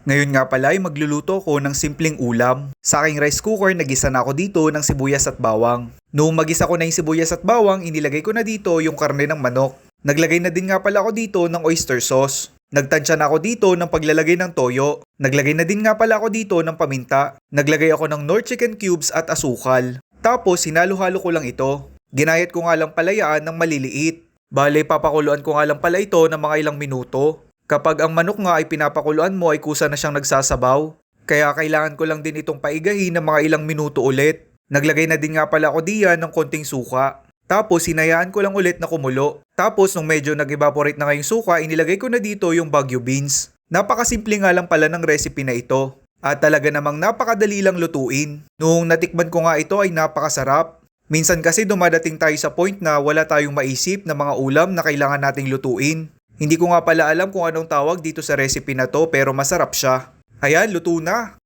Ngayon nga pala ay magluluto ko ng simpleng ulam. Sa aking rice cooker, nagisa na ako dito ng sibuyas at bawang. Noong magisa ko na yung sibuyas at bawang, inilagay ko na dito yung karne ng manok. Naglagay na din nga pala ako dito ng oyster sauce. Nagtansya na ako dito ng paglalagay ng toyo. Naglagay na din nga pala ako dito ng paminta. Naglagay ako ng Knorr chicken cubes at asukal. Tapos hinalo-halo ko lang ito. Ginayat ko nga lang palayaan ng maliliit. Bale, papakuluan ko nga lang pala ito ng mga ilang minuto. Kapag ang manok nga ay pinapakuluan mo ay kusa na siyang nagsasabaw. Kaya kailangan ko lang din itong paigahin ng mga ilang minuto ulit. Naglagay na din nga pala ako diyan ng konting suka. Tapos hinayaan ko lang ulit na kumulo. Tapos nung medyo nag-evaporate na nga yung suka, inilagay ko na dito yung Baguio beans. Napakasimple nga lang pala ng recipe na ito. At talaga namang napakadali lang lutuin. Noong natikman ko nga ito ay napakasarap. Minsan kasi dumadating tayo sa point na wala tayong maisip na mga ulam na kailangan nating lutuin. Hindi ko nga pala alam kung anong tawag dito sa recipe na to pero masarap siya. Ayan, luto na.